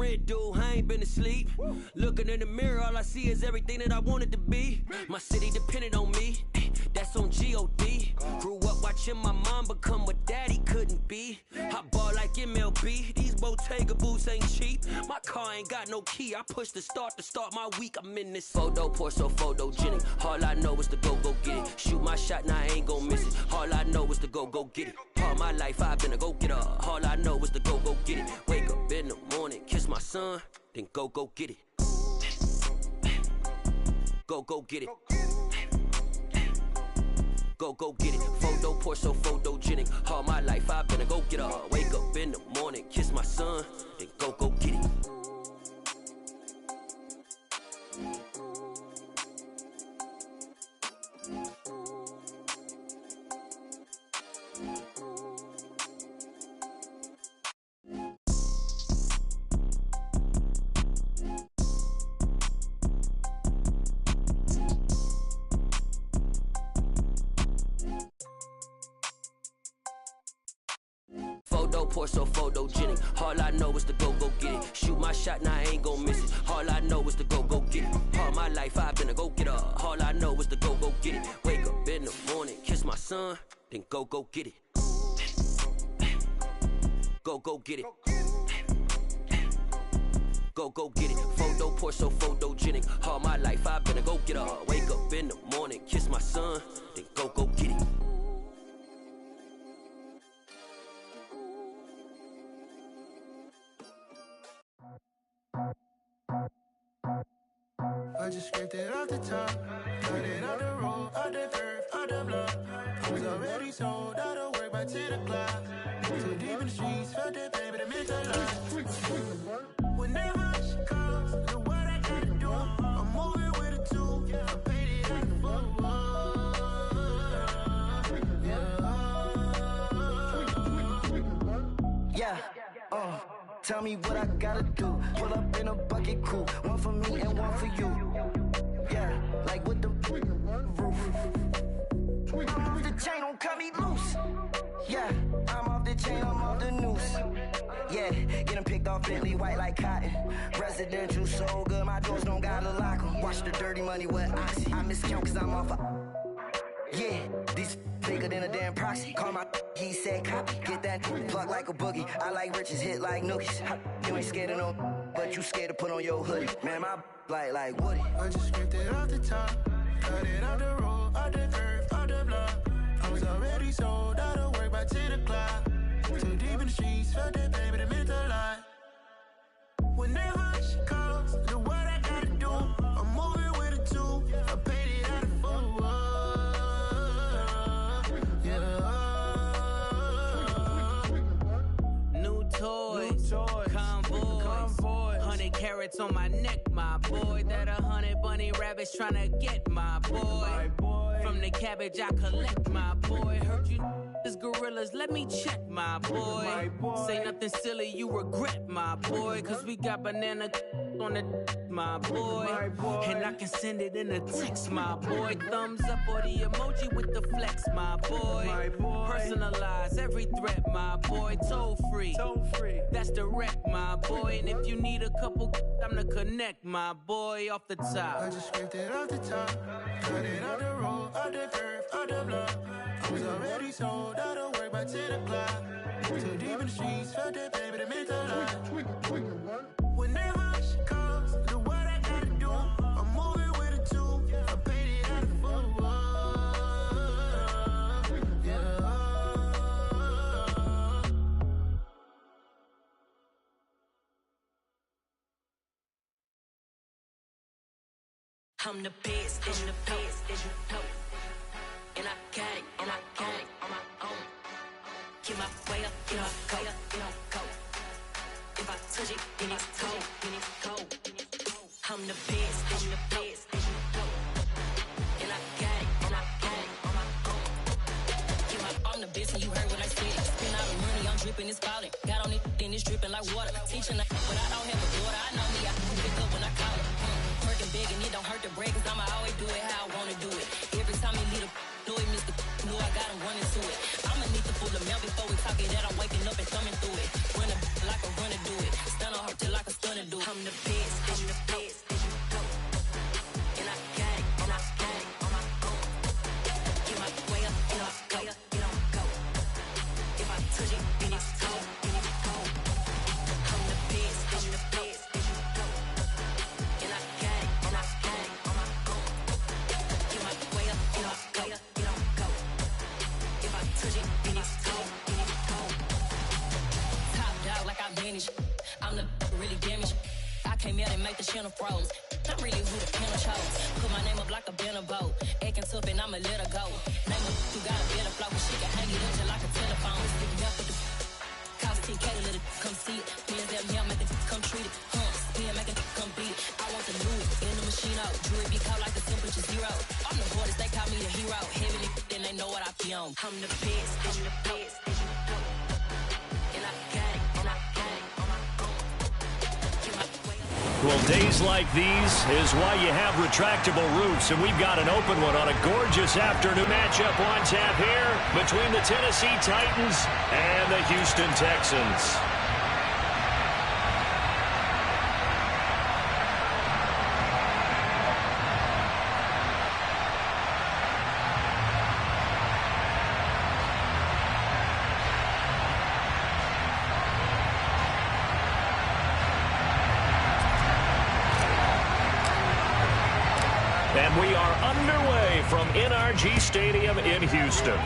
red dude, I ain't been asleep. Looking in the mirror, all I see is everything that I wanted to be. My city depended on me, that's on G.O.D. Grew up watching my mom become what daddy couldn't be. I ball like MLB, these Bottega boots ain't cheap. My car ain't got no key, I push the start to start my week. I'm in this photo, pour so photogenic. All I know is to go get it. Shoot my shot, now I ain't gon' miss it. All I know is to go get it. All my life I've been a go-getter. All I know is to go get it. Wake up in the morning, kiss my son, then go get it. Go get it. Go get it. Photo, pour so photogenic. All my life I've been a go-getter. Wake up in the morning, kiss my son, then go get it. Pour so photogenic. All I know is to go get it. Shoot my shot, now I ain't gon' miss it. All I know is to go get it. All my life I've been a go-getter. All I know is to go get it. Wake up in the morning, kiss my son, then go get it. Go get it. Go get it. Photo, pour so photogenic. All my life I've been a go-getter. Wake up in the morning, kiss my son, then go get it. I just scraped it off the top, cut it off the road, off the curve, off the block. I was already sold out of work by 10 o'clock. Too deep in the streets, felt that pain, but it meant a lot. Whenever she calls, know what I gotta do. I'm moving with a two, I paid it out the full. Yeah, tell me what I gotta do. Pull up in a bucket crew, one for me and one for you. Yeah, like with the roof. I'm off the chain, don't cut me loose. Yeah, I'm off the chain, I'm off the noose. Yeah, getting picked off Bentley white like cotton. Residential so good, my doors don't gotta lock 'em. Watch the dirty money with oxy. I miscount cause I'm off a... Yeah, these bigger than a damn proxy. Call my he said copy. Get that plug like a boogie. I like riches, hit like nookies. You ain't scared of no, but you scared to put on your hoodie. Man, my like Woody. I just scraped it off the top, cut it off the road, off the curve, off the block. I was already sold out of work by 10 o'clock. Too deep in the streets, felt that pain, but it meant a lot. Whenever she calls, know what I gotta do. I'm moving with a two, I paid it out of full. Convoy, 100 carats on my neck, my boy. That 100 bunny rabbits tryna get my boy. From the cabbage I collect, my boy. Heard you is gorillas, let me check, my boy. Say nothing silly, you regret, my boy. Cause we got banana on the my boy. And I can send it in a text, my boy. Thumbs up or the emoji with the flex, my boy. Personalize every threat, my boy. Toll free, that's direct, my boy. And if you need a couple, I'm the connect, my boy. Off the top, I just scraped it off the top, cut it off the road, off the curve, off the block. I was already sold out of work by 10 o'clock. Too deep in the streets, felt that pain, but it meant a lot. Whenever she calls, know what I gotta do. I'm moving with a two, I paid it out of full. I'm the best, as you know, and I got it on my own. Get my way up, get my go. If I touch it, then it's cold. I'm the best, as you know, and I got it on my own. I'm the best, and you heard what I said. Spend all the money, I'm dripping, it's falling. Got on it, then it's dripping like water. Teaching, but I don't have a daughter. I know me, I can pick up when I call it. Working big and it don't hurt to break, cause I'ma always do it how I wanna do it. Every time he leave know it, Mr. Know I got him running to it. I'ma need to full of milk before we talk it that I'm waking up and thumbing through it. Run a like a runner do it. Stun on her till like a stunner I'm the really damaged. I came out and make the channel froze. I'm really who the panel chose. Put my name up like a banner boat. Acting tough and I'ma let her go. Name her who got a better flow, but she can hang it up just like a telephone. Stick me up with the cost 10K to let it come see it. Me and them here make it come treat it. Spin make it come beat it. I want the loot in the machine out. Jewelry be caught like the temperature 0. I'm the hardest, they call me the hero. Heavily, then they know what I be on. I'm the best, I'm the best, and you know. And I got it, and I got it on my own. Well, days like these is why you have retractable roofs, and we've got an open one on a gorgeous afternoon matchup on tap here between the Tennessee Titans and the Houston Texans. And we are underway from NRG Stadium in Houston.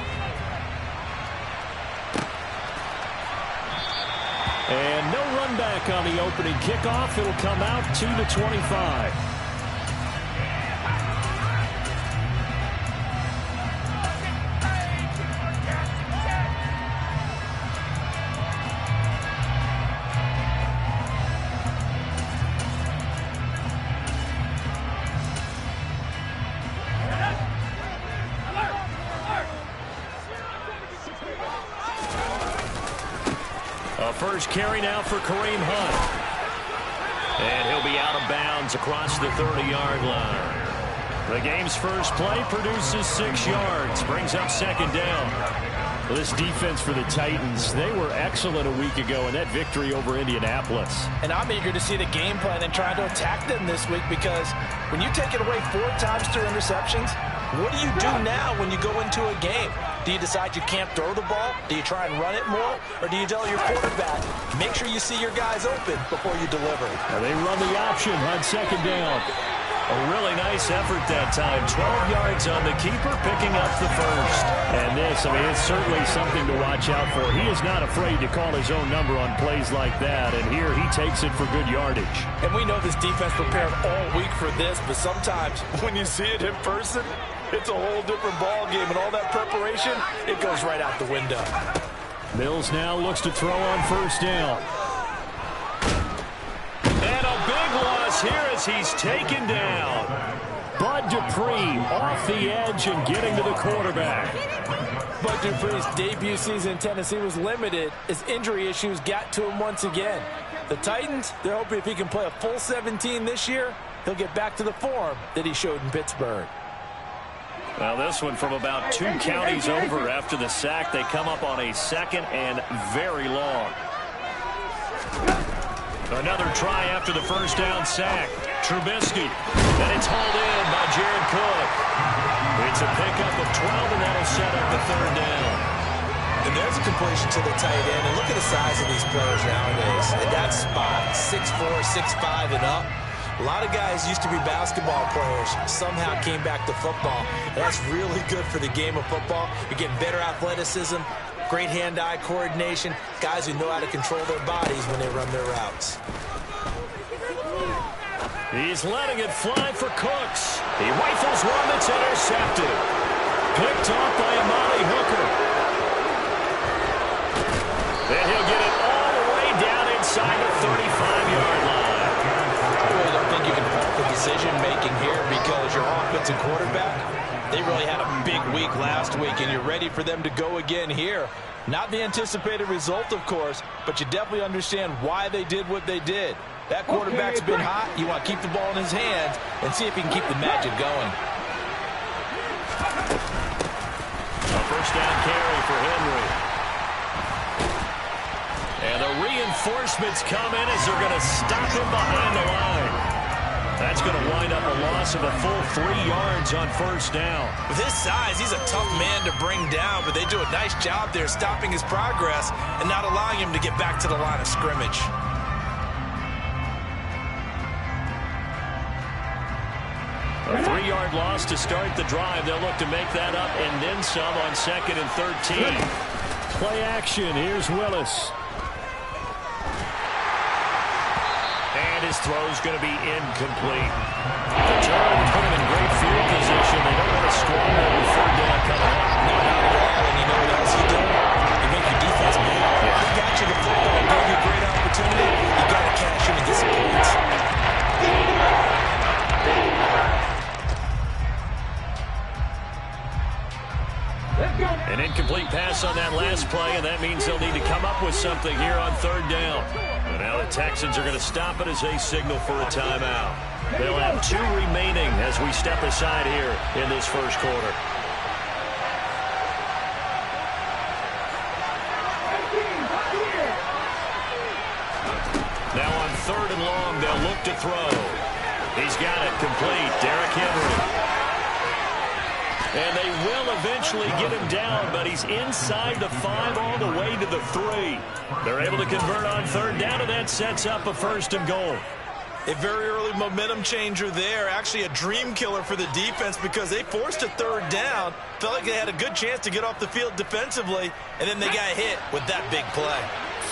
And no run back on the opening kickoff. It'll come out to the 25. First carry now for Kareem Hunt. And he'll be out of bounds across the 30-yard line. The game's first play produces 6 yards, brings up second down. Well, this defense for the Titans, they were excellent a week ago in that victory over Indianapolis. And I'm eager to see the game plan and trying to attack them this week, because when you take it away 4 times through interceptions, what do you do now when you go into a game? Do you decide you can't throw the ball? Do you try and run it more? Or do you tell your quarterback, make sure you see your guys open before you deliver? Well, they run the option on second down. A really nice effort that time. 12 yards on the keeper, picking up the first. And this, I mean, it's certainly something to watch out for. He is not afraid to call his own number on plays like that. And here he takes it for good yardage. And we know this defense prepared all week for this, but sometimes when you see it in person, it's a whole different ball game, and all that preparation, it goes right out the window. Mills now looks to throw on first down. And a big loss here as he's taken down. Bud Dupree off the edge and getting to the quarterback. Bud Dupree's debut season in Tennessee was limited as injury issues got to him once again. The Titans, they're hoping if he can play a full 17 this year, he'll get back to the form that he showed in Pittsburgh. Well, this one from about 2 counties over after the sack. They come up on a second and very long. Another try after the first down sack. Trubisky. And it's hauled in by Jared Cook. It's a pickup of 12, and that'll set up the third down. And there's a completion to the tight end. And look at the size of these players nowadays. In that spot, 6'4", 6'5", and up. A lot of guys used to be basketball players, somehow came back to football. That's really good for the game of football. You're getting better athleticism, great hand-eye coordination, guys who know how to control their bodies when they run their routes. He's letting it fly for Cooks. He rifles one that's intercepted. Picked off by Amari Hooker. Then he'll get it all the way down inside the 35-yard line. I really don't think you can fault the decision-making here, because your offensive quarterback, they really had a big week last week, and you're ready for them to go again here. Not the anticipated result, of course, but you definitely understand why they did what they did. That quarterback's been hot. You want to keep the ball in his hands and see if he can keep the magic going. A first down carry for Henry. And the reinforcements come in as they're going to stop him behind the line. That's going to wind up a loss of a full 3 yards on first down. With his size, he's a tough man to bring down, but they do a nice job there stopping his progress and not allowing him to get back to the line of scrimmage. A 3-yard loss to start the drive. They'll look to make that up and then some on 2nd and 13. Play action. Here's Willis. his throw's going to be incomplete. The turn put him in great field position. They don't want to squander the third down coming up. No, not at all. And you know what else he did? You make your defense mad. He got you the football, gave you a great opportunity. You got to cash in and get some points. An incomplete pass on that last play, and that means they'll need to come up with something here on third down. And now the Texans are going to stop it as they signal for a timeout. They'll have 2 remaining as we step aside here in this first quarter. Now on third and long, they'll look to throw. He's got it complete. Derrick Henry. And they will eventually get him down, but he's inside the 5 all the way to the 3. They're able to convert on third down, and that sets up a first and goal. A very early momentum changer there. Actually a dream killer for the defense because they forced a third down. Felt like they had a good chance to get off the field defensively, and then they got hit with that big play.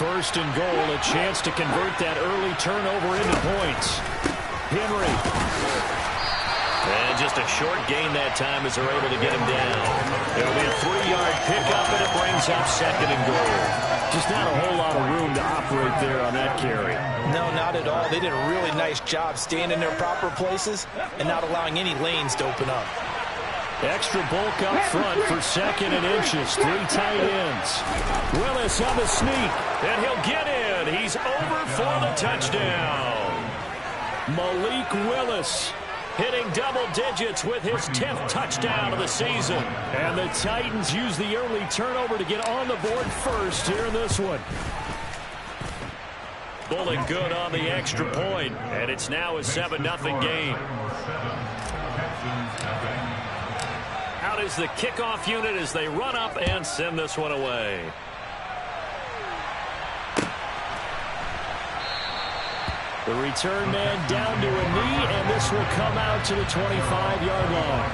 First and goal, a chance to convert that early turnover into points. Henry. And just a short gain that time as they're able to get him down. It'll be a 3-yard pickup, and it brings up second and goal. Just not a whole lot of room to operate there on that carry. No, not at all. They did a really nice job staying in their proper places and not allowing any lanes to open up. Extra bulk up front for second and inches. 3 tight ends. Willis on the sneak, and he'll get in. He's over for the touchdown. Malik Willis hitting double digits with his 10th touchdown of the season. And the Titans use the early turnover to get on the board first here in this one. Bowling good on the extra point, and it's now a 7-0 game. Out is the kickoff unit as they run up and send this one away. The return man down to a knee, and this will come out to the 25-yard line.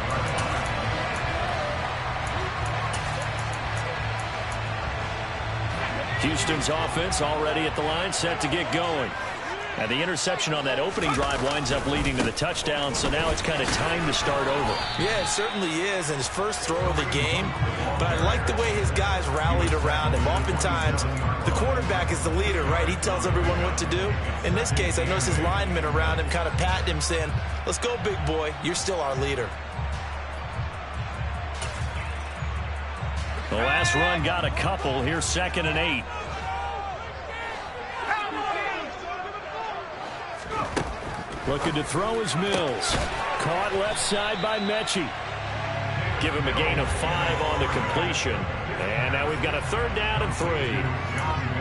Houston's offense already at the line, set to get going. And the interception on that opening drive winds up leading to the touchdown, so now it's kind of time to start over. Yeah, it certainly is, and his first throw of the game. But I like the way his guys rallied around him. Oftentimes, the quarterback is the leader, right? He tells everyone what to do. In this case, I noticed his linemen around him kind of patting him, saying, let's go, big boy. You're still our leader. The last run got a couple. Here's 2nd and 8. Looking to throw is Mills. Caught left side by Mechie. Give him a gain of 5 on the completion. And now we've got a 3rd down and 3.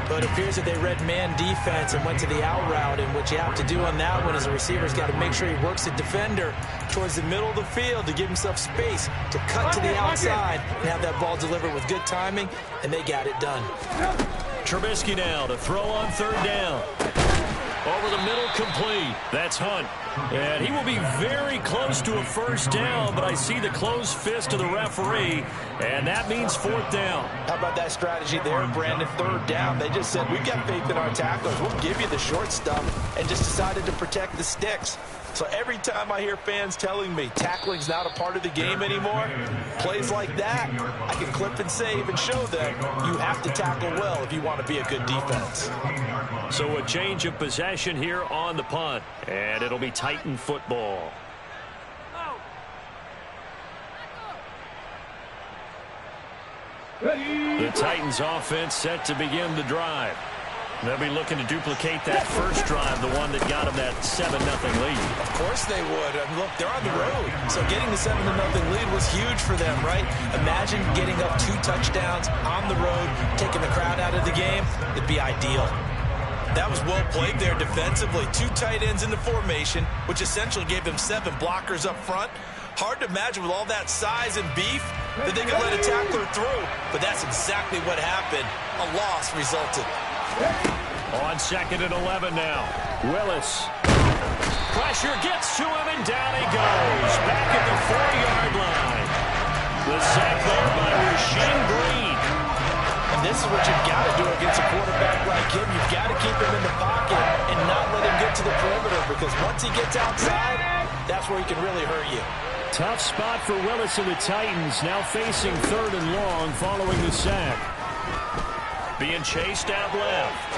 But it appears that they read man defense and went to the out route. And what you have to do on that one is the receiver's got to make sure he works the defender towards the middle of the field to give himself space to cut to the outside and have that ball delivered with good timing. And they got it done. Trubisky now to throw on 3rd down. Over the middle, complete. That's Hunt. And he will be very close to a first down, but I see the closed fist of the referee, and that means 4th down. How about that strategy there, Brandon? 3rd down. They just said, we've got faith in our tacklers. We'll give you the short stuff, and just decided to protect the sticks. So every time I hear fans telling me tackling's not a part of the game anymore, plays like that, I can clip and save and show them you have to tackle well if you want to be a good defense. So a change of possession here on the punt, and it'll be Titan football. The Titans offense set to begin the drive. They'll be looking to duplicate that first drive, the one that got them that 7-0 lead. Of course they would. Look, they're on the road. So getting the 7-0 lead was huge for them, right? Imagine getting up 2 touchdowns on the road, taking the crowd out of the game. It'd be ideal. That was well played there defensively. 2 tight ends in the formation, which essentially gave them 7 blockers up front. Hard to imagine with all that size and beef that they could let a tackler through. But that's exactly what happened. A loss resulted. On 2nd and 11 now. Willis. Pressure gets to him, and down he goes. Back at the 4-yard line. The sack there by Rasheem Green. And this is what you've got to do against a quarterback like him. You've got to keep him in the pocket and not let him get to the perimeter because once he gets outside, that's where he can really hurt you. Tough spot for Willis and the Titans, now facing 3rd and long following the sack. Being chased out left.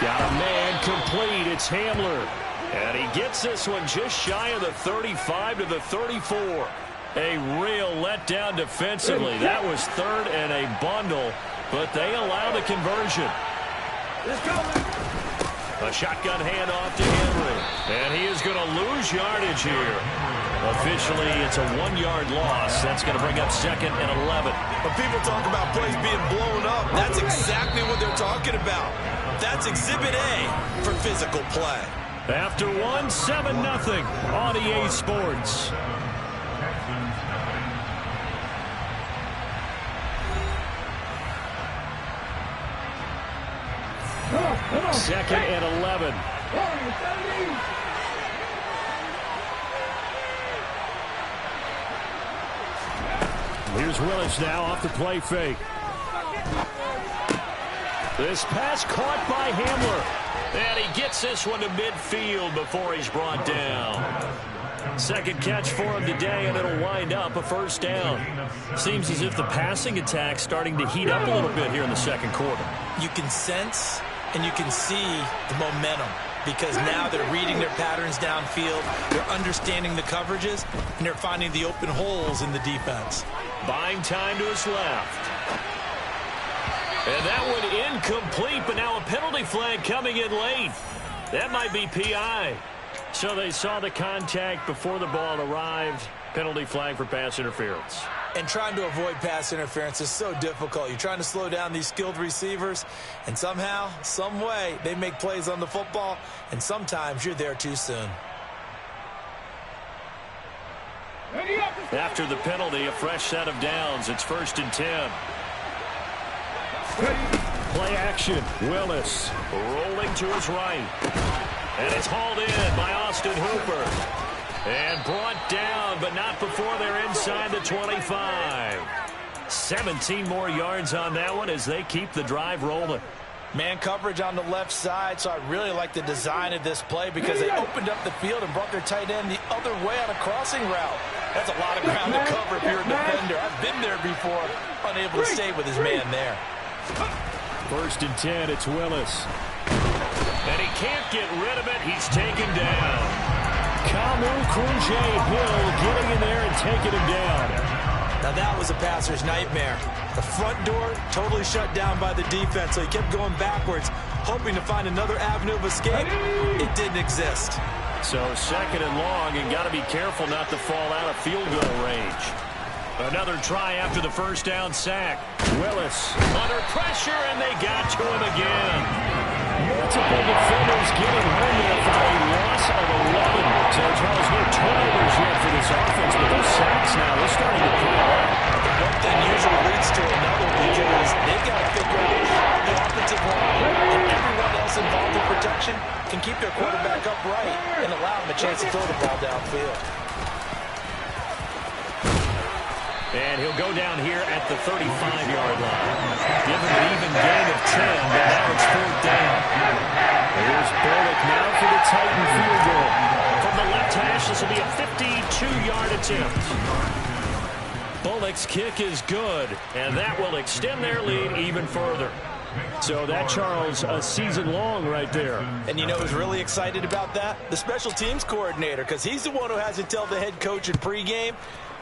Got a man complete. It's Hamler. And he gets this one just shy of the 35 to the 34. A real letdown defensively. That was 3rd and a bundle, but they allow the conversion. A shotgun handoff to Henry. And he is going to lose yardage here. Officially, it's a 1-yard loss. That's going to bring up 2nd and 11. When people talk about plays being blown up, that's exactly what they're talking about. That's Exhibit A for physical play. After 1, 7-0 on EA Sports. Second and 11. Here's Willis now off the play fake. This pass caught by Hamler. And he gets this one to midfield before he's brought down. 2nd catch for him today, and it'll wind up a 1st down. Seems as if the passing attack's starting to heat up a little bit here in the 2nd quarter. You can sense and you can see the momentum because now they're reading their patterns downfield, they're understanding the coverages, and they're finding the open holes in the defense. Buying time to his left. And that one incomplete, but now a penalty flag coming in late. That might be PI. So they saw the contact before the ball arrived. Penalty flag for pass interference. And trying to avoid pass interference is so difficult. You're trying to slow down these skilled receivers, and somehow, some way, they make plays on the football, and sometimes you're there too soon. After the penalty, a fresh set of downs. It's 1st and 10. Play action. Willis rolling to his right. And it's hauled in by Austin Hooper. And brought down, but not before they're inside the 25. 17 more yards on that one as they keep the drive rolling. Man coverage on the left side, so I really like the design of this play because they opened up the field and brought their tight end the other way on a crossing route. That's a lot of ground to cover if you're a defender. I've been there before, unable to stay with his man there. 1st and 10, it's Willis. And he can't get rid of it. He's taken down. Kamu Krujay-Hill getting in there and taking him down. Now that was a passer's nightmare. The front door totally shut down by the defense, so he kept going backwards, hoping to find another avenue of escape. It didn't exist. So 2nd and long, and got to be careful not to fall out of field goal range. Another try after the 1st down sack. Willis under pressure, and they got to him again. Multiple defenders getting home there for a loss of 11. So Charles, no turnovers yet for this offense, but those sacks now, they're starting to pile up. One thing usually leads to another because they've got to figure out how the offensive line and everyone else involved in protection can keep their quarterback upright and allow him a chance to throw the ball downfield. And he'll go down here at the 35-yard line. Give him an even gain of 10, but now it's 4th down. Here's Bullock now for the Titan field goal. From the left hash, this will be a 52-yard attempt. Bullock's kick is good, and that will extend their lead even further. So that, Charles, a season long right there. And you know who's really excited about that? The special teams coordinator, because he's the one who has to tell the head coach in pregame,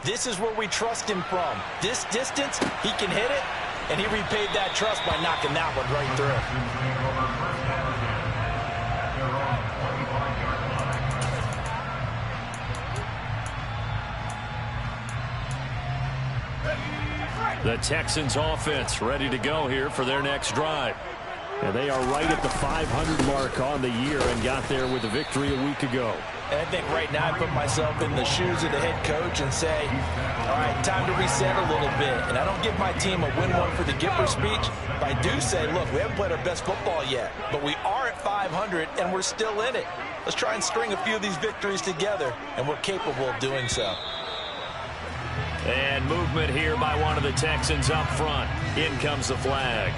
this is where we trust him from. This distance, he can hit it, and he repaid that trust by knocking that one right through. The Texans offense ready to go here for their next drive. And they are right at the 500 mark on the year and got there with a victory a week ago. And I think right now I put myself in the shoes of the head coach and say, all right, time to reset a little bit. And I don't give my team a win one for the Gipper speech, but I do say, look, we haven't played our best football yet, but we are at 500 and we're still in it. Let's try and string a few of these victories together, and we're capable of doing so. And movement here by one of the Texans up front. In comes the flag.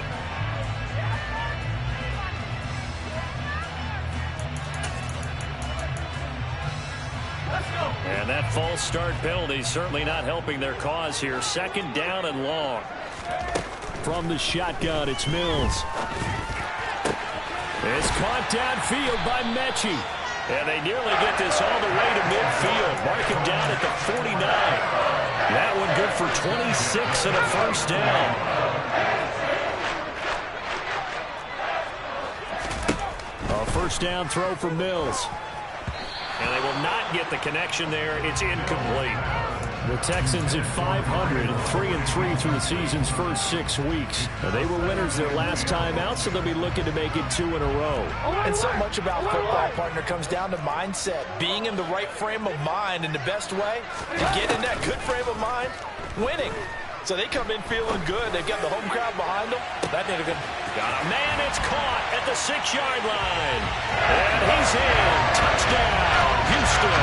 And that false start penalty certainly not helping their cause here. 2nd down and long. From the shotgun, it's Mills. It's caught downfield by Mechie. And they nearly get this all the way to midfield. Mark him down at the 49. That one good for 26 and a first down. A first down throw for Mills. And they will not get the connection there. It's incomplete. The Texans at 500, 3-3 through the season's first 6 weeks. They were winners their last time out, so they'll be looking to make it 2 in a row. And so much about football, partner, comes down to mindset. Being in the right frame of mind, and the best way to get in that good frame of mind, winning. So they come in feeling good. They've got the home crowd behind them. That did a good. Got a man. It's caught at the 6-yard line. And he's in. Touchdown, Houston.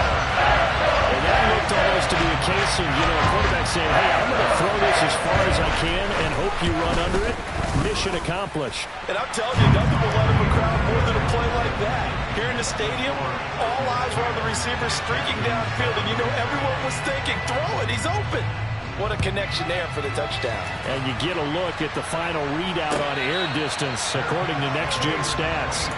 And that looked almost to be a case of, a quarterback saying, hey, I'm going to throw this as far as I can and hope you run under it. Mission accomplished. And I'm telling you, nothing will let up a crowd more than a play like that. Here in the stadium, all eyes were on the receiver streaking downfield, and everyone was thinking, throw it, he's open. What a connection there for the touchdown. And you get a look at the final readout on air distance, according to Next Gen Stats.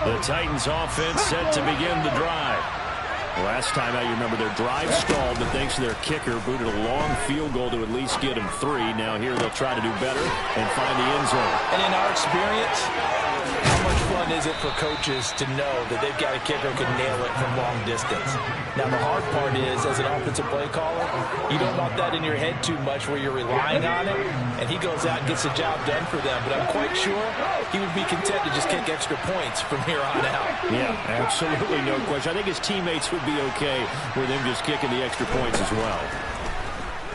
The Titans offense set to begin the drive. Last time out, you remember their drive stalled, but thanks to their kicker, booted a long field goal to at least get them 3. Now here they'll try to do better and find the end zone. And in our experience, how much fun is it for coaches to know that they've got a kicker who can nail it from long distance? Now the hard part is, as an offensive play caller, you don't want that in your head too much where you're relying on it, and he goes out and gets the job done for them. But I'm quite sure he would be content to just kick extra points from here on out. Yeah, absolutely no question. I think his teammates would be okay with him just kicking the extra points as well.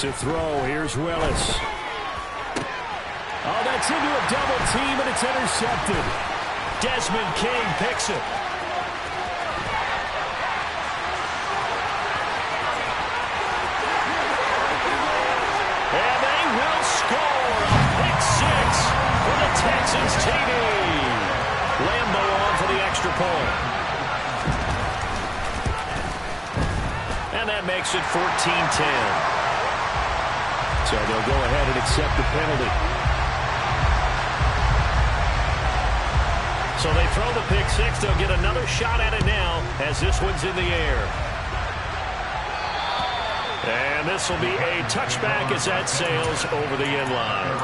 To throw, here's Willis. Oh, that's into a double team, and it's intercepted. Desmond King picks it. And they will score a pick 6 for the Texans TD. Lambeau on for the extra point. And that makes it 14-10. So they'll go ahead and accept the penalty. So they throw the pick 6. They'll get another shot at it now as this one's in the air. And this will be a touchback as that sails over the end line.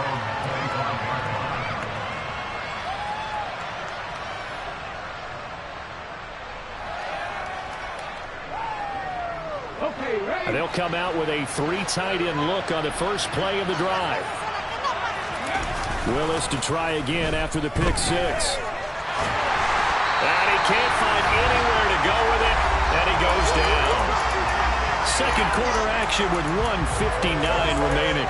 And they'll come out with a 3 tight end look on the first play of the drive. Willis to try again after the pick 6. And he can't find anywhere to go with it, and he goes down. Second quarter action with 1:59 remaining.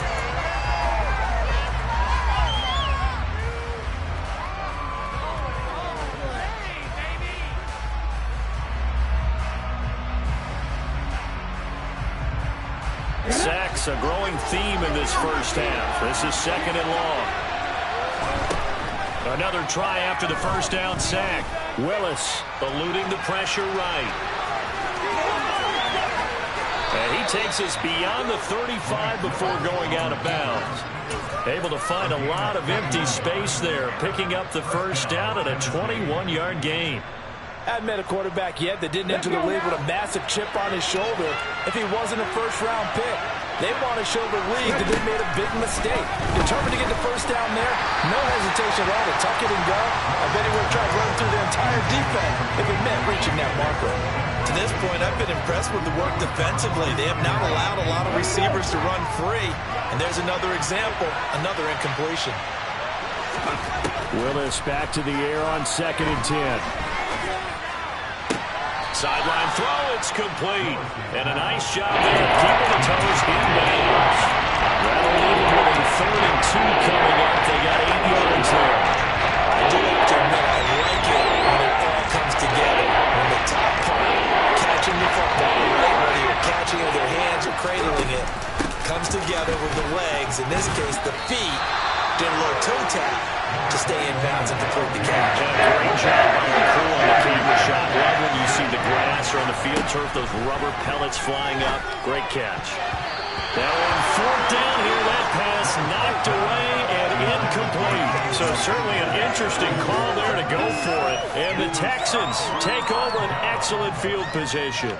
Sacks a growing theme in this first half. This is 2nd and long. Another try after the first down sack. Willis eluding the pressure right. And he takes us beyond the 35 before going out of bounds. Able to find a lot of empty space there, picking up the first down at a 21-yard gain. Hadn't met a quarterback yet that didn't enter the league with a massive chip on his shoulder if he wasn't a first-round pick. They want to show the league that they made a big mistake. Determined to get the first down there, no hesitation at all to tuck it and go. I bet he would have tried running through the entire defense if it meant reaching that marker. To this point, I've been impressed with the work defensively. They have not allowed a lot of receivers to run free. And there's another example, another incompletion. Willis back to the air on 2nd and 10. Sideline throw, it's complete. And a nice job there, keeping the toes inbounds. That'll leave them with a 3rd and 2 coming up. They got 8 yards there. I do have to admit, I like it when it all comes together. When the top part, catching the football, right, whether you're catching it with your hands or cradling it, comes together with the leg toes. In this case, the feet did a little toe tap to stay in bounds and complete the catch. Yeah, great job by the crew on the camera shot. Love when you see the grass or on the field turf, those rubber pellets flying up. Great catch. Now on fourth down here, that pass knocked away and incomplete. So certainly an interesting call there to go for it. And the Texans take over an excellent field position.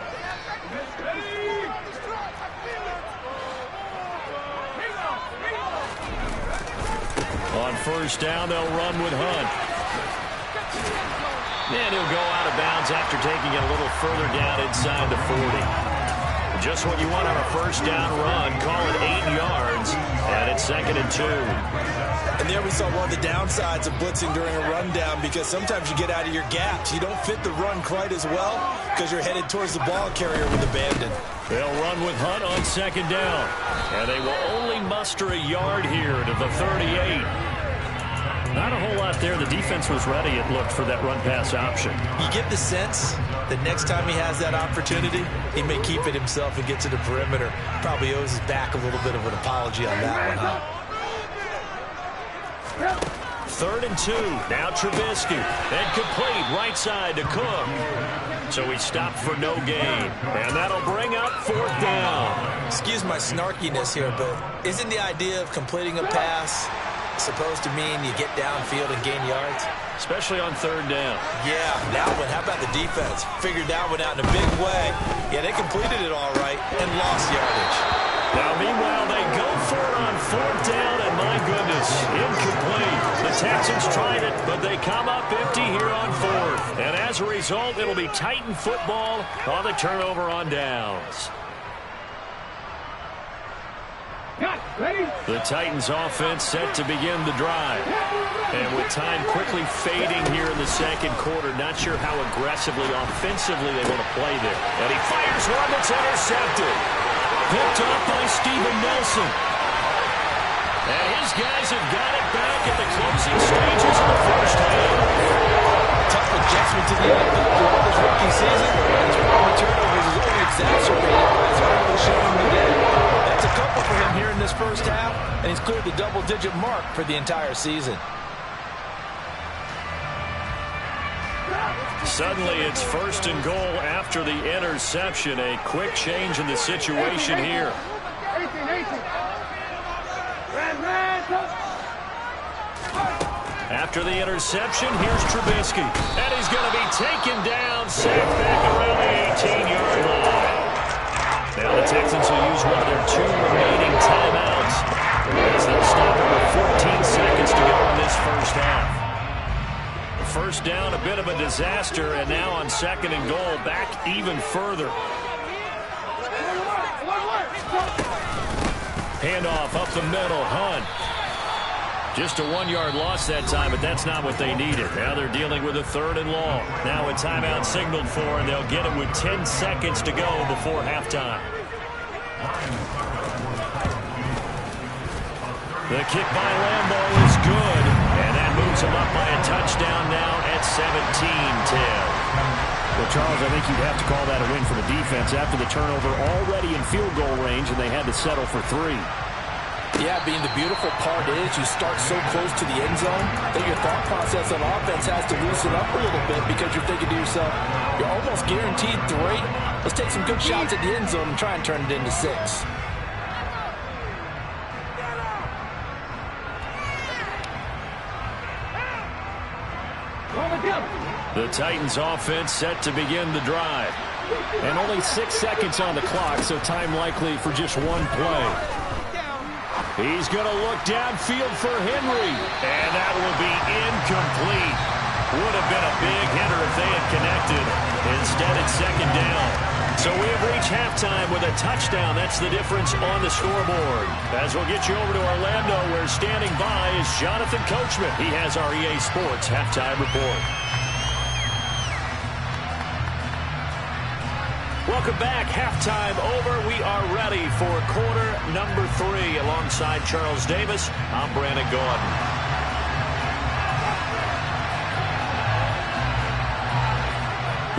On first down, they'll run with Hunt. And he'll go out of bounds after taking it a little further down inside the 40. Just what you want on a first down run. Call it 8 yards, and it's 2nd and 2. And there we saw one of the downsides of blitzing during a rundown, because sometimes you get out of your gaps. You don't fit the run quite as well because you're headed towards the ball carrier with abandon. They'll run with Hunt on 2nd down, and they will only muster a yard here to the 38. Not a whole lot there. The defense was ready, it looked, for that run-pass option. You get the sense that next time he has that opportunity, he may keep it himself and get to the perimeter. Probably owes his back a little bit of an apology on that one, huh? 3rd and 2. Now Trubisky. And complete right side to Cook. So he stopped for no gain. And that'll bring up 4th down. Excuse my snarkiness here, but isn't the idea of completing a pass supposed to mean you get downfield and gain yards? Especially on 3rd down. Yeah, that one. How about the defense? Figured that one out in a big way. Yeah, they completed it all right and lost yardage. Now, meanwhile, they go for it on 4th down, and my goodness, incomplete. The Texans tried it, but they come up empty here on 4th. And as a result, it'll be Titan football on the turnover on downs. The Titans offense set to begin the drive. And with time quickly fading here in the 2nd quarter, not sure how aggressively, offensively they want to play there. And he fires one that's intercepted. Picked off by Steven Nelson. And his guys have got it back at the closing stages of the first half. Tough adjustment to the NFL this rookie season. His problem with turnovers is only exacerbated by his early showing today. That's a couple for him here in this first half, and he's cleared the double-digit mark for the entire season. Suddenly it's 1st and goal after the interception. A quick change in the situation here. After the interception, here's Trubisky. And he's going to be taken down, sacked back around the 18-yard line. Now the Texans will use one of their 2 remaining timeouts as they'll stop him with 14 seconds to go in this first half. First down, a bit of a disaster, and now on 2nd and goal, back even further. Handoff up the middle, Hunt. Just a 1-yard loss that time, but that's not what they needed. Now they're dealing with a 3rd and long. Now a timeout signaled for, and they'll get it with 10 seconds to go before halftime. The kick by Lambeau is good, and that moves him up by a touchdown now at 17-10. Well, Charles, I think you'd have to call that a win for the defense after the turnover already in field goal range, and they had to settle for 3. Yeah, being the beautiful part is you start so close to the end zone that your thought process on offense has to loosen up a little bit, because you're thinking to yourself, you're almost guaranteed 3. Let's take some good shots at the end zone and try and turn it into 6. The Titans offense set to begin the drive. And only 6 seconds on the clock, so time likely for just 1 play. He's going to look downfield for Henry. And that will be incomplete. Would have been a big hitter if they had connected. Instead, it's 2nd down. So we have reached halftime with a touchdown. That's the difference on the scoreboard. As we'll get you over to Orlando, where standing by is Jonathan Coachman. He has our EA Sports halftime report. Welcome back. Halftime over. We are ready for quarter number 3. Alongside Charles Davis, I'm Brandon Gordon.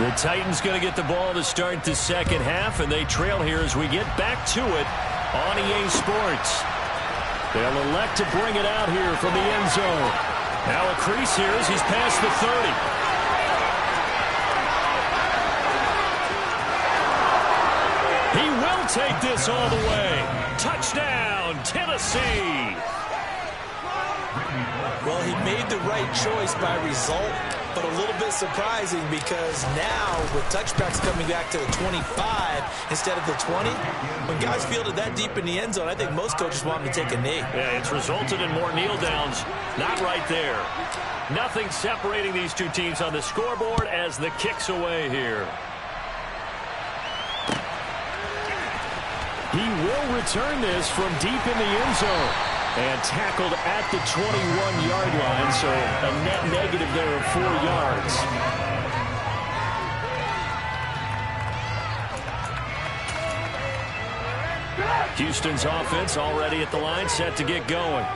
The Titans going to get the ball to start the second half, and they trail here as we get back to it on EA Sports. They'll elect to bring it out here from the end zone. Now a crease here as he's past the 30. He will take this all the way. Touchdown, Tennessee. Well, he made the right choice by result, but a little bit surprising because now with touchbacks coming back to the 25 instead of the 20, when guys fielded that deep in the end zone, I think most coaches want them to take a knee. Yeah, it's resulted in more kneel downs. Not right there. Nothing separating these two teams on the scoreboard as the kick's away here. He will return this from deep in the end zone. And tackled at the 21-yard line, so a net negative there of 4 yards. Houston's offense already at the line, set to get going.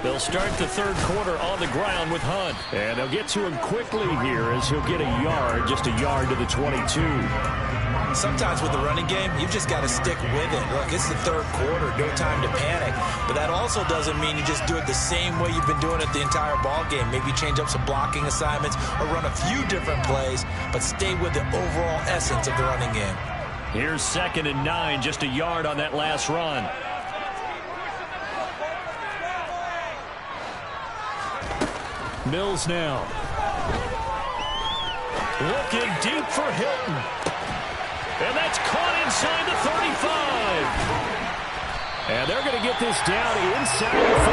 They'll start the third quarter on the ground with Hunt. And they'll get to him quickly here as he'll get a yard, just a yard to the 22. Sometimes with the running game, you've just got to stick with it. Look, it's the third quarter, no time to panic. But that also doesn't mean you just do it the same way you've been doing it the entire ball game. Maybe change up some blocking assignments or run a few different plays, but stay with the overall essence of the running game. Here's 2nd and 9, just a yard on that last run. Mills now. Looking deep for Hilton. And that's caught inside the 35. And they're going to get this down inside the 15.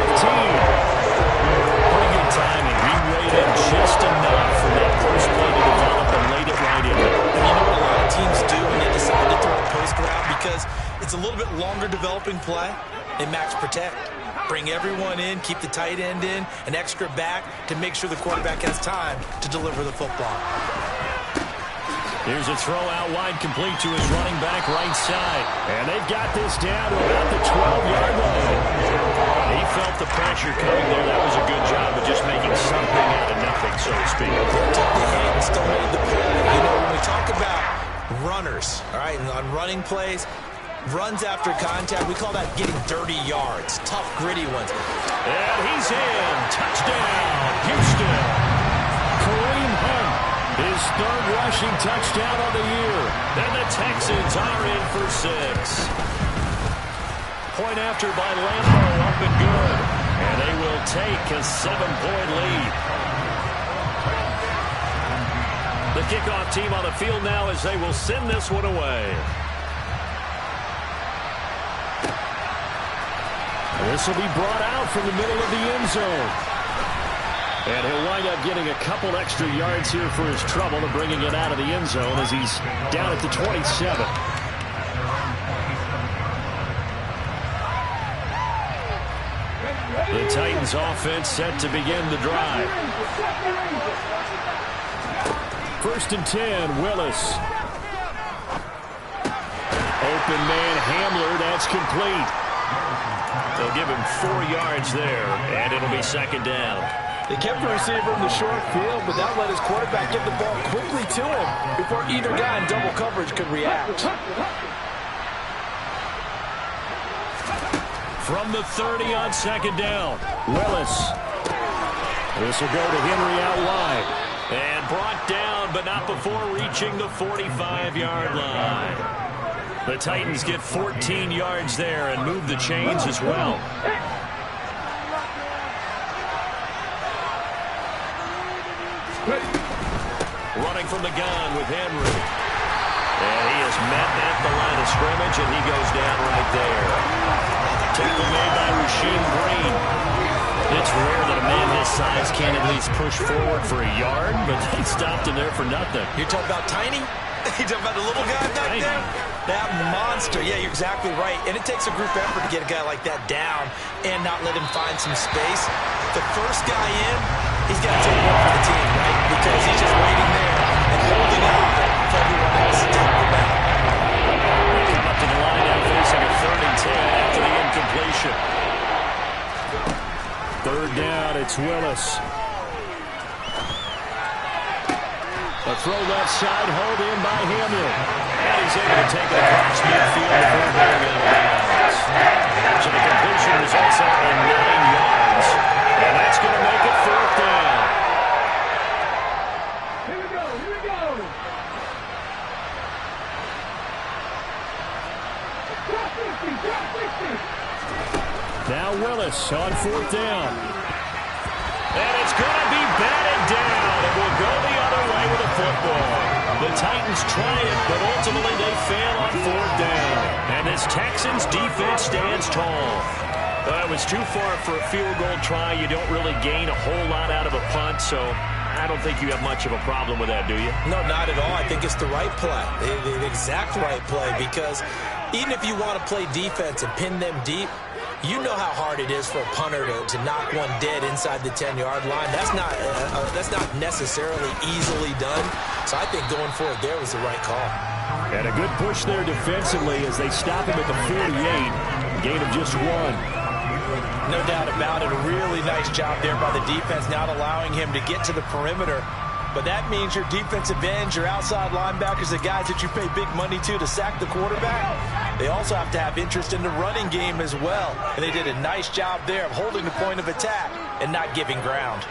Pretty good timing. He waited just enough for that first play to develop and laid it right in. And you know what a lot of teams do when they decide to throw a post route? Because it's a little bit longer developing play. They max protect. Bring everyone in, keep the tight end in, an extra back to make sure the quarterback has time to deliver the football. Here's a throw out wide, complete to his running back right side. And they've got this down to about the 12-yard line. He felt the pressure coming there. That was a good job of just making something out of nothing, so to speak. Took the hit and still made the play. You know, when we talk about runners, all right, on running plays, runs after contact, we call that getting dirty yards, tough, gritty ones. And he's in. Touchdown, Houston. Kareem Hunt, his third rushing touchdown of the year. And the Texans are in for 6. Point after by Lambo, up and good. And they will take a 7-point lead. The kickoff team on the field now as they will send this one away. This will be brought out from the middle of the end zone. And he'll wind up getting a couple extra yards here for his trouble and bringing it out of the end zone as he's down at the 27. The Titans offense set to begin the drive. 1st and 10, Willis. Open man Hamler, that's complete. They'll give him 4 yards there, and it'll be 2nd down. They kept the receiver in the short field, but that let his quarterback get the ball quickly to him before either guy in double coverage could react. From the 30 on 2nd down, Willis. This will go to Henry out wide. And brought down, but not before reaching the 45-yard line. The Titans get 14 yards there and move the chains as well. Running from the gun with Henry. And he is met at the line of scrimmage, and he goes down right there. Tackle made by Rasheem Green. It's rare that a man his size can't at least push forward for a yard, but he stopped him there for nothing. You're talking about tiny? You're talking about the little guy back there? That monster. Yeah, you're exactly right. And it takes a group effort to get a guy like that down and not let him find some space. The first guy in, he's got to take one for the team, right? Because he's just waiting there and holding on for everyone else to take them out. They come up to the line now facing a 3rd and 10 after the incompletion. 3rd down, it's Willis. A throw left side, hauled in by Hamlin. And he's able to take it across midfield before going out of bounds. So the completion results out in 9 yards. And that's going to make it 4th down. Here we go, here we go. Drop 60, drop 60. Now Willis on 4th down. And it's going to be batted down. It will go the other way with a football. The Titans try it, but ultimately they fail on 4th down. And this Texans defense stands tall. It was too far for a field goal try. You don't really gain a whole lot out of a punt, so I don't think you have much of a problem with that, do you? No, not at all. I think it's the right play, the exact right play, because even if you want to play defense and pin them deep, you know how hard it is for a punter to knock one dead inside the 10-yard line. That's not necessarily easily done. So I think going for it there was the right call. And a good push there defensively as they stop him at the 48. Gain of just 1. No doubt about it. A really nice job there by the defense, not allowing him to get to the perimeter. But that means your defensive ends, your outside linebackers, the guys that you pay big money to sack the quarterback, they also have to have interest in the running game as well. And they did a nice job there of holding the point of attack and not giving ground.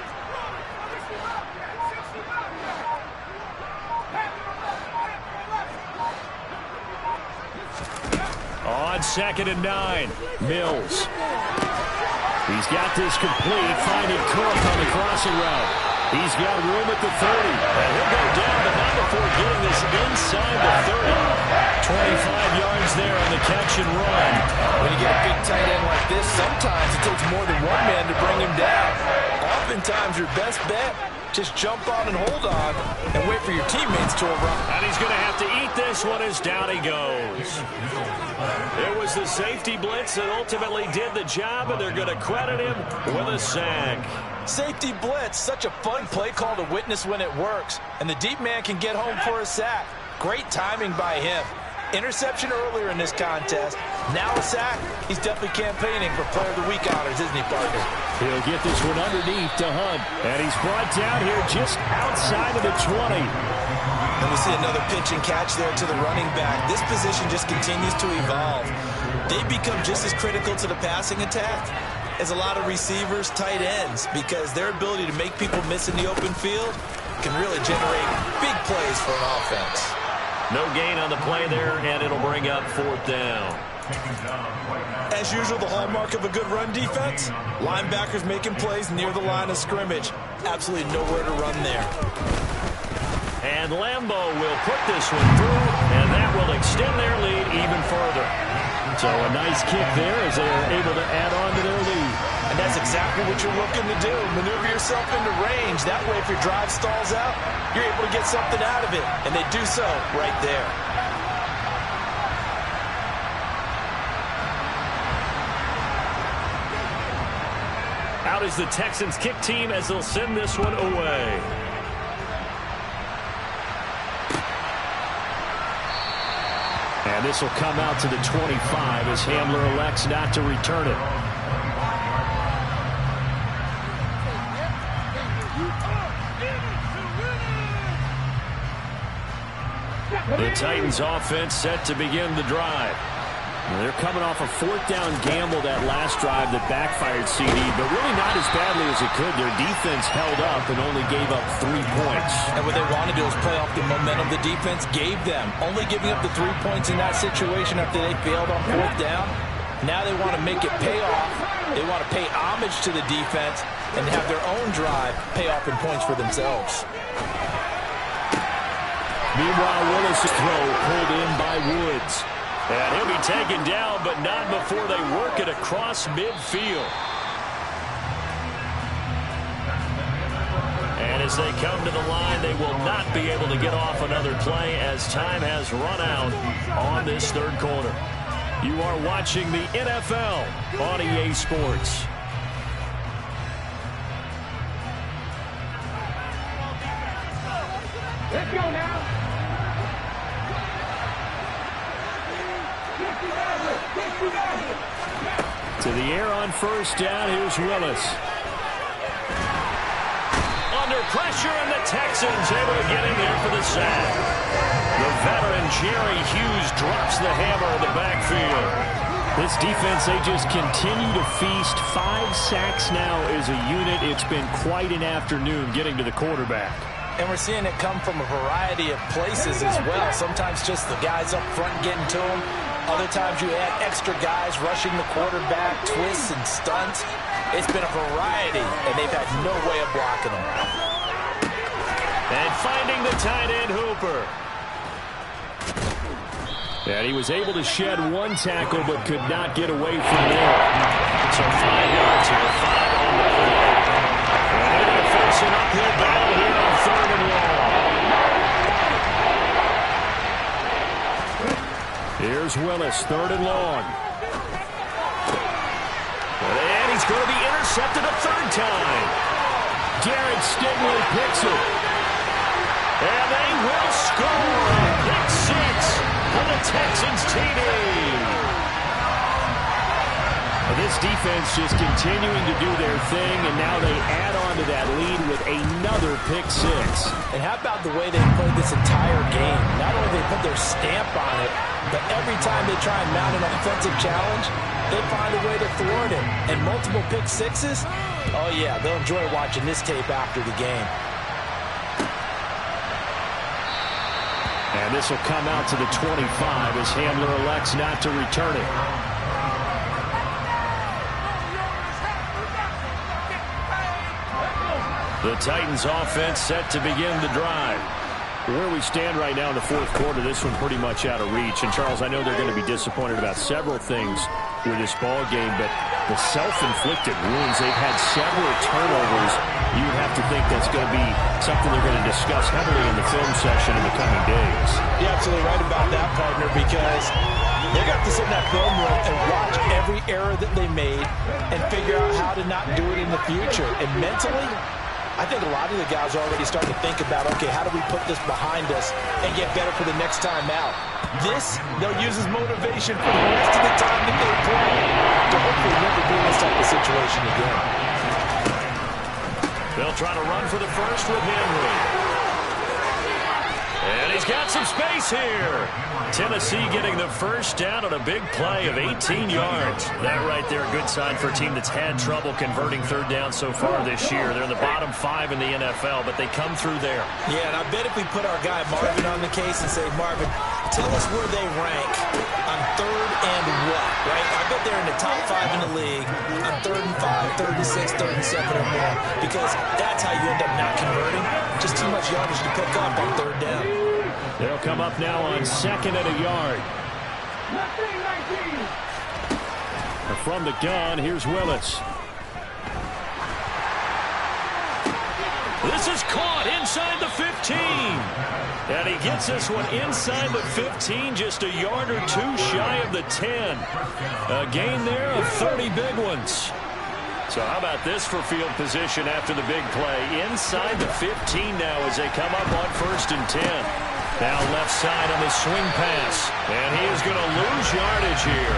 On 2nd and 9, Mills. He's got this complete, finding Cook on the crossing route. He's got room at the 30, and he'll go down, but not before getting this inside the 30. 25 yards there on the catch and run. When you get a big tight end like this, sometimes it takes more than one man to bring him down. Oftentimes, your best bet, just jump on and hold on and wait for your teammates to arrive. And he's going to have to eat this one as down he goes. It was the safety blitz that ultimately did the job, and they're going to credit him with a sack. Safety blitz, such a fun play call to witness when it works. And the deep man can get home for a sack. Great timing by him. Interception earlier in this contest. Now a sack. He's definitely campaigning for Player of the Week honors, isn't he, partner? He'll get this one underneath to Hunt. And he's brought down here just outside of the 20. And we see another pitch and catch there to the running back. This position just continues to evolve. They become just as critical to the passing attack as a lot of receivers, tight ends, because their ability to make people miss in the open field can really generate big plays for an offense. No gain on the play there, and it'll bring up 4th down. As usual, the hallmark of a good run defense, linebackers making plays near the line of scrimmage. Absolutely nowhere to run there. And Lambeau will put this one through, and that will extend their lead even further. So a nice kick there as they are able to add on to their lead. And that's exactly what you're looking to do. Maneuver yourself into range. That way, if your drive stalls out, you're able to get something out of it. And they do so right there. Out is the Texans kick team as they'll send this one away. And this will come out to the 25 as Hamler elects not to return it. The Titans offense set to begin the drive. They're coming off a 4th down gamble that last drive that backfired CD, but really not as badly as it could. Their defense held up and only gave up 3 points. And what they want to do is play off the momentum the defense gave them. Only giving up the 3 points in that situation after they failed on 4th down. Now they want to make it pay off. They want to pay homage to the defense and have their own drive pay off in points for themselves. Meanwhile, Willis' throw pulled in by Woods. And he'll be taken down, but not before they work it across midfield. And as they come to the line, they will not be able to get off another play as time has run out on this 3rd quarter. You are watching the NFL on EA Sports. Let's go now. To the air on 1st down, here's Willis. Under under pressure, and the Texans able to get in there for the sack. The veteran Jerry Hughes drops the hammer in the backfield. This defense, they just continue to feast. 5 sacks now as a unit. It's been quite an afternoon getting to the quarterback. And we're seeing it come from a variety of places as well. Sometimes just the guys up front getting to him. Other times you add extra guys rushing the quarterback, twists and stunts. It's been a variety, and they've had no way of blocking them. And finding the tight end Hooper. And he was able to shed 1 tackle, but could not get away from there. So 5 yards here, 5 on the play. And they're going to face an uphill battle here on 3rd and long. Here's Willis, 3rd and long. And he's going to be intercepted a 3rd time. Garrett Stingley picks it. And they will score. Pick 6 for the Texans TD. This defense just continuing to do their thing, and now they add on to that lead with another pick 6. And how about the way they played this entire game? Not only they put their stamp on it, but every time they try and mount an offensive challenge, they find a way to thwart it. And multiple pick 6s, oh yeah, they'll enjoy watching this tape after the game. And this will come out to the 25 as Hamler elects not to return it. The Titans offense set to begin the drive. Where we stand right now in the 4th quarter, this one pretty much out of reach. And, Charles, I know they're going to be disappointed about several things with this ball game, but the self-inflicted wounds, they've had several turnovers. You would have to think that's going to be something they're going to discuss heavily in the film session in the coming days. You're absolutely right about that, partner, because they're going to have to sit in that film room and watch every error that they made and figure out how to not do it in the future. And mentally, I think a lot of the guys are already starting to think about, okay, how do we put this behind us and get better for the next time out? This, they'll use as motivation for the rest of the time that they play to hopefully never be in this type of situation again. They'll try to run for the first with Henry. And he's got some space here. Tennessee getting the first down on a big play of 18 yards. That right there, a good sign for a team that's had trouble converting 3rd down so far this year. They're in the bottom 5 in the NFL, but they come through there. Yeah, and I bet if we put our guy Marvin on the case and say, Marvin, tell us where they rank on 3rd and what, right? I bet they're in the top 5 in the league on 3rd and 5, 3rd and 6, 3rd and 7 or more, because that's how you end up not converting. Just too much yardage to pick up on 3rd down. They'll come up now on 2nd and a yard. From the gun, here's Willis. This is caught inside the 15. And he gets this one inside the 15, just a yard or 2 shy of the 10. A gain there of 30 big ones. So how about this for field position after the big play? Inside the 15 now as they come up on 1st and 10. Now left side on the swing pass. And he is going to lose yardage here.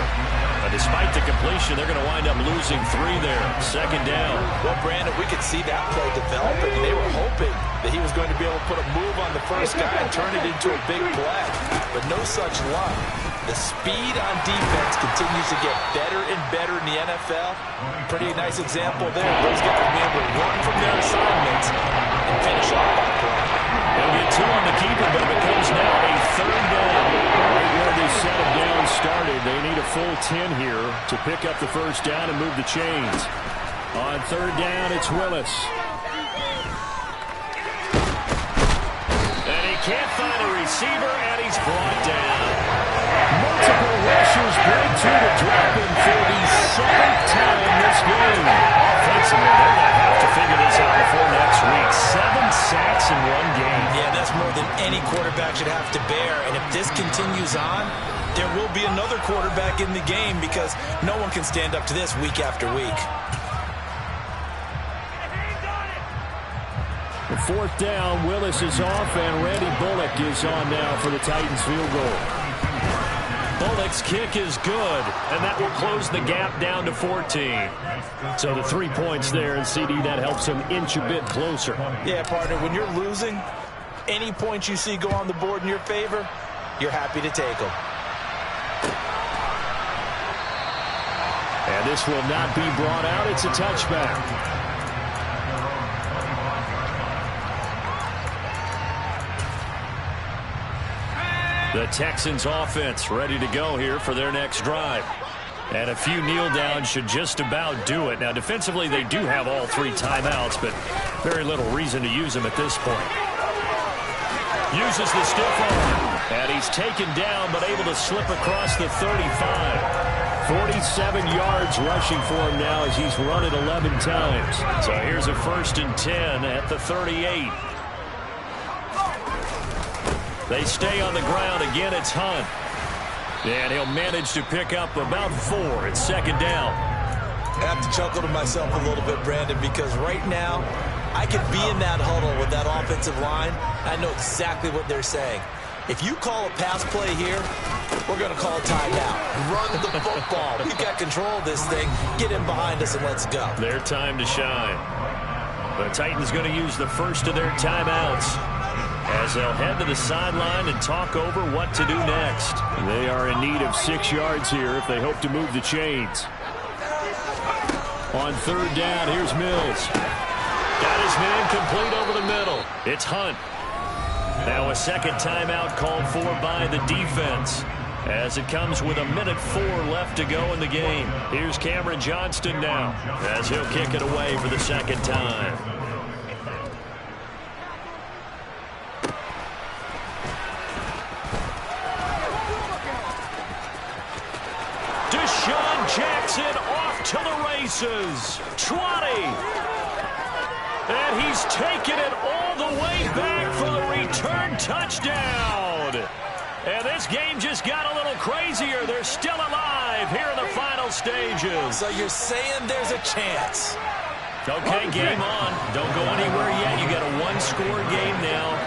Despite the completion, they're going to wind up losing 3 there. 2nd down. Well, Brandon, we could see that play developing. They were hoping that he was going to be able to put a move on the first guy and turn it into a big play. But no such luck. The speed on defense continues to get better and better in the NFL. Pretty nice example there. Those guys being able to run from their assignments and finish off that play. They'll get 2 on the keeper, but it becomes now a 3rd down. Right where they set him down started, they need a full 10 here to pick up the first down and move the chains. On 3rd down, it's Willis. And he can't find a receiver, and he's brought down. Multiple rushers break through to drop him for the 7th time this game. Offensively, they're going to have to figure this out before next week. 7 sacks in 1 game. Yeah, that's more than any quarterback should have to bear. And if this continues on, there will be another quarterback in the game because no one can stand up to this week after week. The 4th down, Willis is off, and Randy Bullock is on now for the Titans field goal. Bullock's kick is good, and that will close the gap down to 14. So the 3 points there, and CD, that helps him inch a bit closer. Yeah, partner, when you're losing, any points you see go on the board in your favor, you're happy to take them. And this will not be brought out. It's a touchback. The Texans offense ready to go here for their next drive. And a few kneel downs should just about do it. Now, defensively, they do have all 3 timeouts, but very little reason to use them at this point. Uses the stiff arm, and he's taken down, but able to slip across the 35. 47 yards rushing for him now as he's run it 11 times. So here's a 1st and 10 at the 38. They stay on the ground. Again, it's Hunt. And he'll manage to pick up about 4. It's 2nd down. I have to chuckle to myself a little bit, Brandon, because right now I could be in that huddle with that offensive line. I know exactly what they're saying. If you call a pass play here, we're going to call a timeout. Run the football. We've got control of this thing. Get in behind us and let's go. Their time to shine. The Titans going to use the first of their timeouts as they'll head to the sideline and talk over what to do next. They are in need of 6 yards here if they hope to move the chains. On 3rd down, here's Mills. Got his man complete over the middle. It's Hunt. Now a 2nd timeout called for by the defense as it comes with 1:04 left to go in the game. Here's Cameron Johnston now as he'll kick it away for the 2nd time. Deshaun Jackson off to the races. 20. And he's taken it all the way back for the return touchdown. And this game just got a little crazier. They're still alive here in the final stages. So you're saying there's a chance. Okay, game on. Don't go anywhere yet. You got a 1-score game now.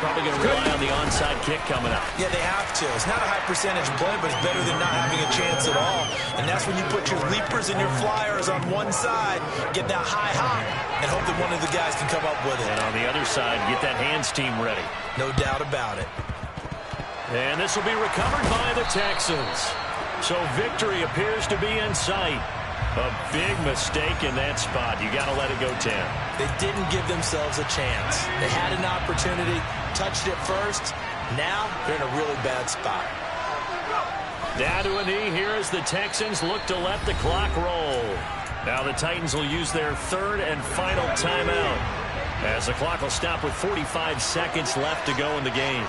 Probably going to rely on the onside kick coming up. Yeah, they have to. It's not a high percentage play, but it's better than not having a chance at all. And that's when you put your leapers and your flyers on one side, get that high hop, and hope that one of the guys can come up with it. And on the other side, get that hands team ready. No doubt about it. And this will be recovered by the Texans. So victory appears to be in sight. A big mistake in that spot. You got to let it go 10. They didn't give themselves a chance. They had an opportunity, touched it first. Now they're in a really bad spot. Down to a knee here as the Texans look to let the clock roll. Now the Titans will use their 3rd and final timeout as the clock will stop with 45 seconds left to go in the game.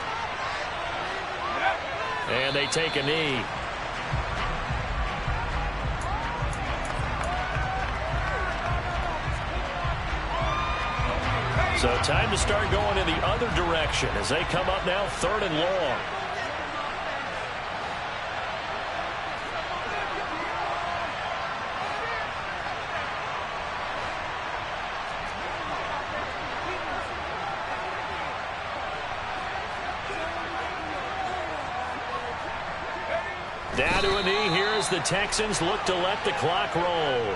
And they take a knee. So time to start going in the other direction as they come up now 3rd and long. Down to a knee here as the Texans look to let the clock roll.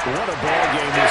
What a ball game this